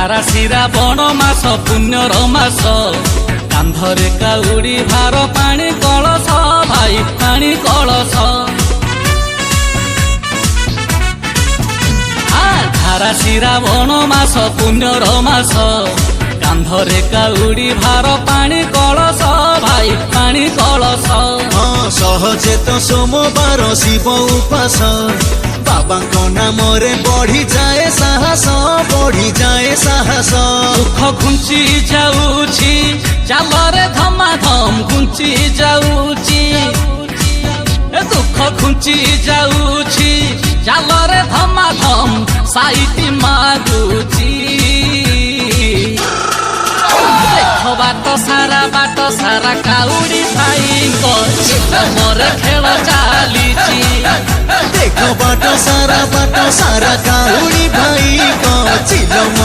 ଧାରା ଶିରା ବଣ ମାସ ପୁଣ୍ୟର ମାସ କାନ୍ଧରେ କାଉଡ଼ି ଭାର ପାଣି କଳସ ଭାଇ ପାଣି କଳସ ଧାରା ଶିରା ବଣ ମାସ ପୁଣ୍ୟର ମାସ କାନ୍ଧରେ କାଉଡ଼ି ଭାର ପାଣି କଳସ ଭାଇ ପାଣି କଳସ ସହଜେ ତ ସୋମବାର ଶିବ ଉପାସ ବାବାଙ୍କ ନାମରେ ବଢିଯାଏ ସାହସ ବଢିଯାଏ ସାହସ ଦୁଃଖ ଘୁଞ୍ଚି ଯାଉଛି ଚାଲରେ ଧମାଧମ ଘୁଞ୍ଚି ଯାଉଛି ଦୁଃଖ ଘୁଞ୍ଚି ଯାଉଛି ଚାଲରେ ଧମାଧମ ସାଇତି ମାଗୁଛି ବାଟ ସାରା କାଉଡ଼ି ଭାଇଙ୍କ ମୋର ଖେଳ ଚାଲିଛି ଦେଖ ବାଟ ସାରା କାଉଡ଼ି ଭାଇଙ୍କ ଚିଲ